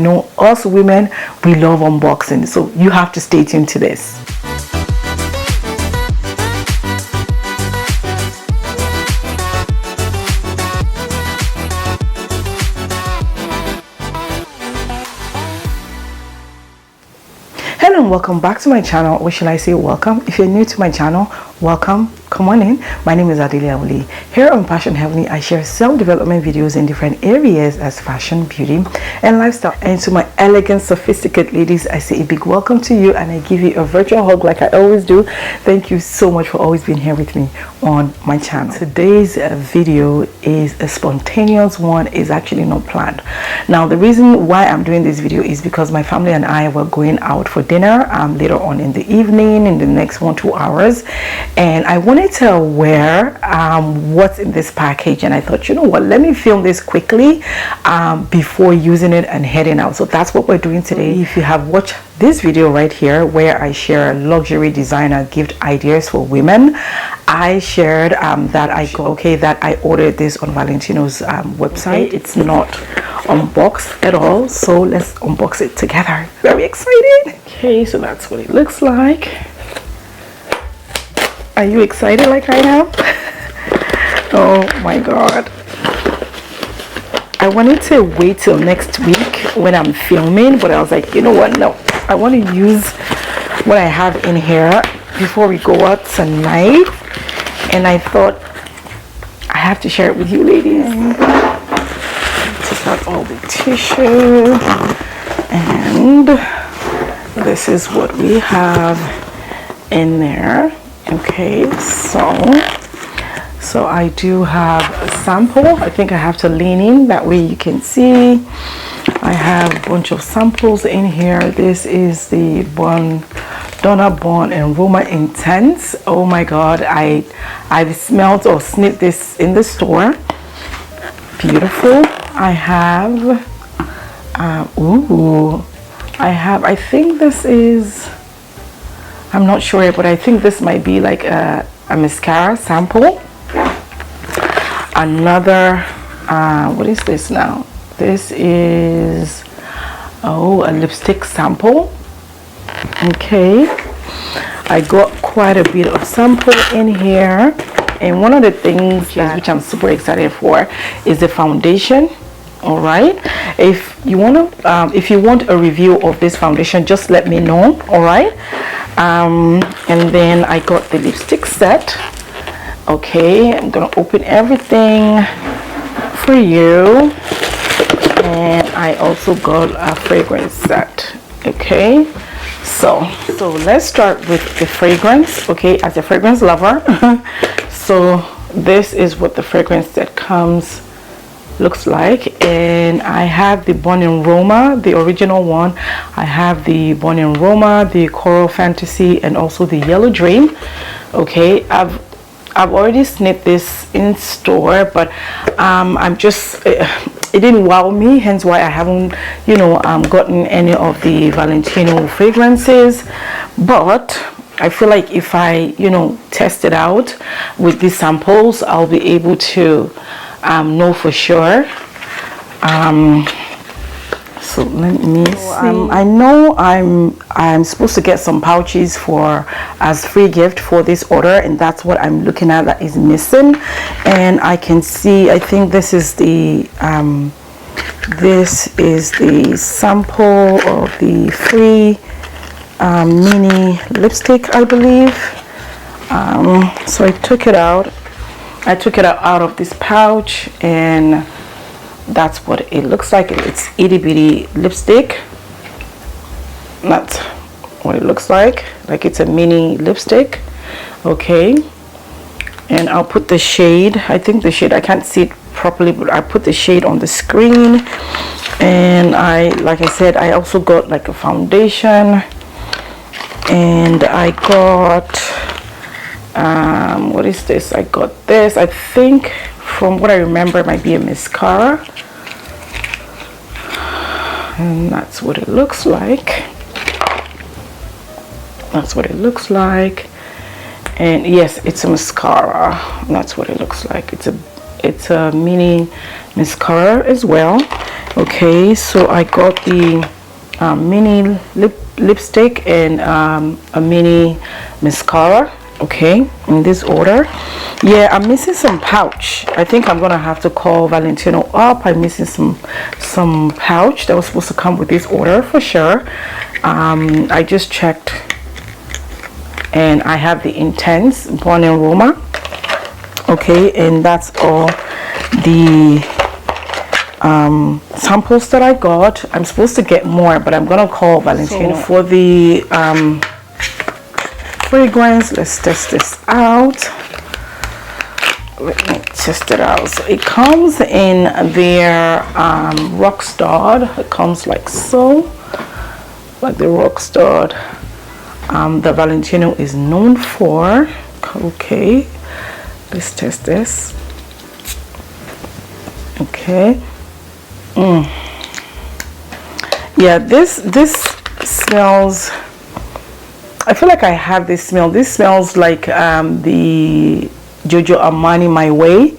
You know, us women, we love unboxing, so you have to stay tuned to this. Hello and welcome back to my channel, or shall I say welcome. If you're new to my channel, welcome, come on in. My name is Adili. Here on Passion Heavenly, I share self-development videos in different areas as fashion, beauty and lifestyle. And to my elegant, sophisticated ladies, I say a big welcome to you, and I give you a virtual hug like I always do. Thank you so much for always being here with me on my channel. Today's video is a spontaneous one. Is actually not planned. Now the reason why I'm doing this video is because my family and I were going out for dinner later on in the evening, in the next 1-2 hours, and I wanted to wear what's in this package, and I thought, you know what, let me film this quickly before using it and heading out. So that's what we're doing today. If you have watched this video right here where I share luxury designer gift ideas for women, I shared that I ordered this on Valentino's website. It's not unboxed at all, so let's unbox it together. Very excited. Okay, so that's what it looks like. Are you excited like I am? Oh my god, I wanted to wait till next week when I'm filming, but I was like, you know what, no, I want to use what I have in here before we go out tonight, and I thought I have to share it with you ladies. Take out all the tissue, and this is what we have in there. Okay, so I do have a sample. I think I have to lean in, that way you can see. I have a bunch of samples in here. This is the Donna Bon and Roma Intense. Oh my god, I've smelled or sniffed this in the store. Beautiful. I have I think this is, I'm not sure, but I think this might be like a mascara sample. Another what is this now? This is a lipstick sample. Okay, I got quite a bit of sample in here, and one of the things which I'm super excited for is the foundation. All right, if you want a review of this foundation, just let me know. All right, and then I got the lipstick set. Okay, I'm gonna open everything for you, and I also got a fragrance set. Okay, so let's start with the fragrance. Okay, as a fragrance lover, so this is what the fragrance set looks like, and I have the Bon and Roma, the original one. I have the Bon and Roma, the Coral Fantasy, and also the Yellow Dream. Okay, I've already snipped this in store, but I'm just it didn't wow me, hence why I haven't gotten any of the Valentino fragrances. But I feel like if I test it out with these samples, I'll be able to know for sure. So let me see. I know I'm supposed to get some pouches as free gift for this order, and that's what I'm looking at that is missing. And I can see, I think this is the sample of the free mini lipstick, I believe. So I took it out out of this pouch, and that's what it looks like. It's itty bitty lipstick. That's what it looks like it's a mini lipstick. Okay, and I'll put the shade, I think the shade, I can't see it properly, but I put the shade on the screen. And like I said, I also got like a foundation, and I got what is this? I got this, I think, from what I remember, it might be a mascara, and that's what it looks like. That's what it looks like. And yes, it's a mascara. That's what it looks like. It's a mini mascara as well. Okay, so I got the mini lipstick and a mini mascara. Okay, in this order. Yeah, I'm missing some pouch. I think I'm gonna have to call Valentino up. I'm missing some pouch that was supposed to come with this order for sure. I just checked and I have the Intense Bon Aroma. Okay, and that's all the samples that I got. I'm supposed to get more, but I'm gonna call Valentino. So for the fragrance, let's test this out. Let me test it out. So it comes in their Rockstar. It comes like so, like the Rockstar the Valentino is known for. Okay, let's test this. Okay. Yeah, this smells, I feel like I have this smell. This smells like the Giorgio Armani My Way.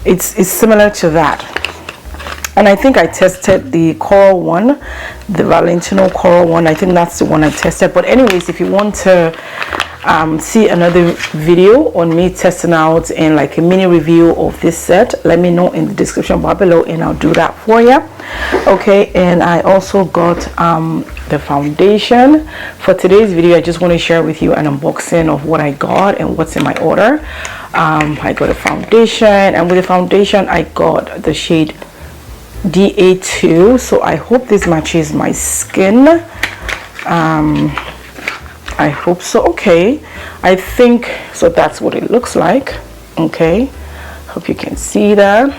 It's similar to that. And I think I tested the coral one, the Valentino coral one. I think that's the one I tested. But anyways, if you want to see another video on me testing out and like a mini review of this set, let me know in the description bar below and I'll do that for you. Okay, and I also got the foundation. For today's video, I just want to share with you an unboxing of what I got and what's in my order. I got a foundation, and with the foundation I got the shade DA2, so I hope this matches my skin. I hope so. Okay, I think so. That's what it looks like. Okay, hope you can see that.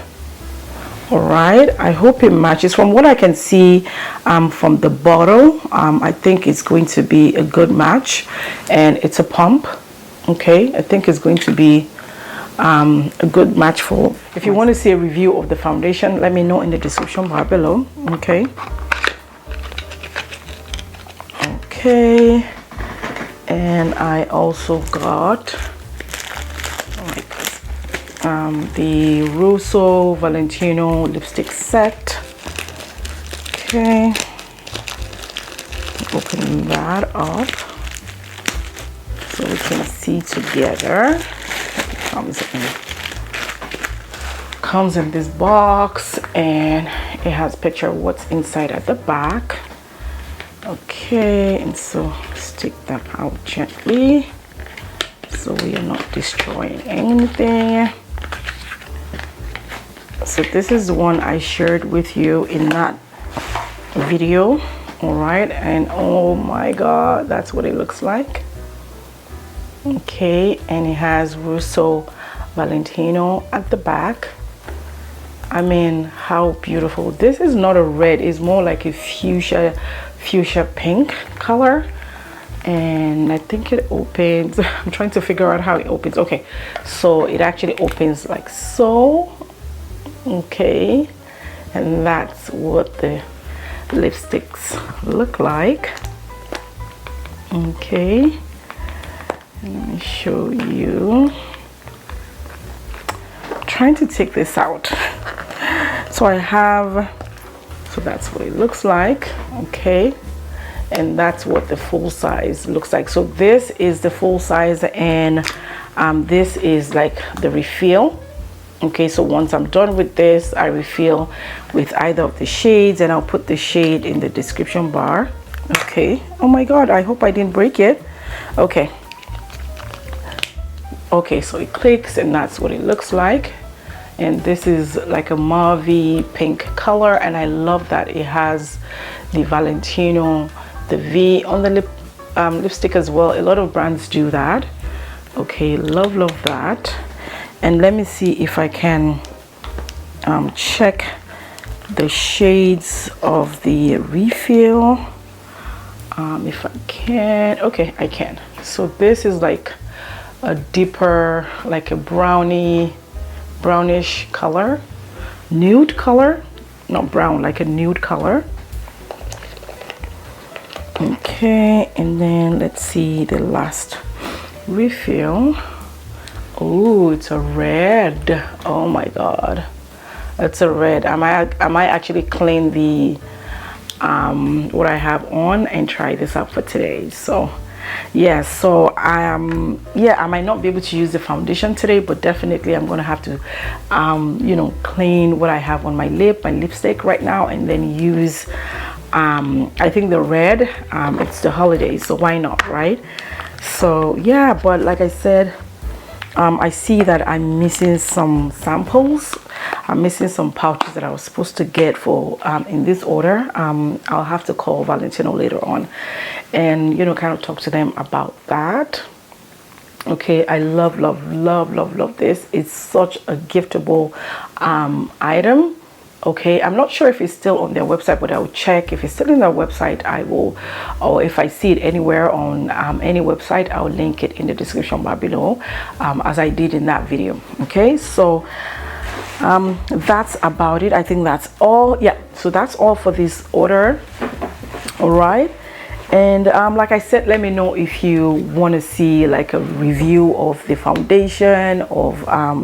All right, I hope it matches. From what I can see from the bottle, I think it's going to be a good match, and it's a pump. Okay, I think it's going to be a good match for. If you want to see a review of the foundation, let me know in the description bar below. Okay. Okay. And I also got the Russo Valentino lipstick set. Okay, open that up so we can see together. It comes in this box, and it has a picture of what's inside at the back. Okay, and so let's take that out gently so we are not destroying anything. So this is the one I shared with you in that video. All right, and oh my god, that's what it looks like. Okay, and it has Russo Valentino at the back. I mean, how beautiful. This is not a red, it's more like a fuchsia pink color, and I think it opens. I'm trying to figure out how it opens. Okay, so it actually opens like so. Okay, and that's what the lipsticks look like. Okay, and let me show you. I'm trying to take this out. So I have, so that's what it looks like. Okay, and that's what the full size looks like. So this is the full size, and this is like the refill. Okay, so once I'm done with this, I refill with either of the shades, and I'll put the shade in the description bar. Okay, oh my god, I hope I didn't break it. Okay, okay, so it clicks, and that's what it looks like. And this is like a mauve pink color, and I love that it has the Valentino, the V on the lipstick as well. A lot of brands do that. Okay, love that. And let me see if I can check the shades of the refill. If I can. Okay, I can. So this is like a deeper, like a brownish color, nude color, not brown, like a nude color. Okay, and then let's see the last refill. Oh, it's a red. Oh my god, It's a red. I might actually clean the what I have on and try this out for today. So yeah, so yeah, I might not be able to use the foundation today, but definitely I'm gonna have to you know, clean what I have on my lipstick right now, and then use I think the red, it's the holiday, so why not, right? So yeah, but like I said, I see that I'm missing some samples. I'm missing some pouches that I was supposed to get for in this order. I'll have to call Valentino later on and, you know, kind of talk to them about that. Okay, I love this. It's such a giftable item. Okay, I'm not sure if it's still on their website, but I'll check. If it's still on their website, I will, or if I see it anywhere on any website, I'll link it in the description bar below, as I did in that video. Okay, so that's about it. I think that's all. Yeah, so that's all for this order. All right. And like I said, let me know if you want to see like a review of the foundation, of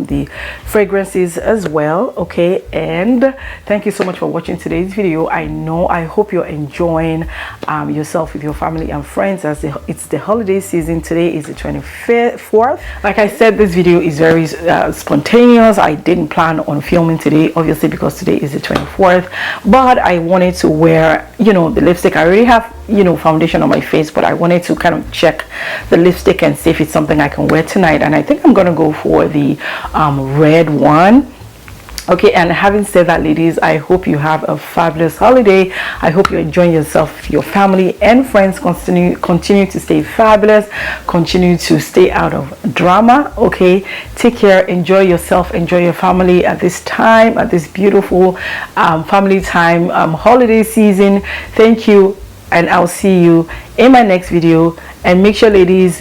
the fragrances as well. Okay, and thank you so much for watching today's video. I hope you're enjoying yourself with your family and friends, as it's the holiday season. Today is the 24th. Like I said, this video is very spontaneous. I didn't plan on filming today, obviously, because today is the 24th, but I wanted to wear, you know, the lipstick. I already have, you know, foundation on my face, but I wanted to kind of check the lipstick and see if it's something I can wear tonight, and I think I'm gonna go for the red one. Okay, and having said that, ladies, I hope you have a fabulous holiday. I hope you're enjoying yourself, your family and friends. Continue to stay fabulous, continue to stay out of drama. Okay, take care, enjoy yourself, enjoy your family at this time, at this beautiful family time, holiday season. Thank you, and I'll see you in my next video. And make sure, ladies,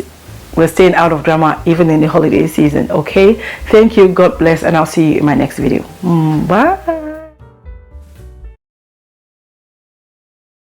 we're staying out of drama even in the holiday season. Okay, thank you, God bless, and I'll see you in my next video. Bye.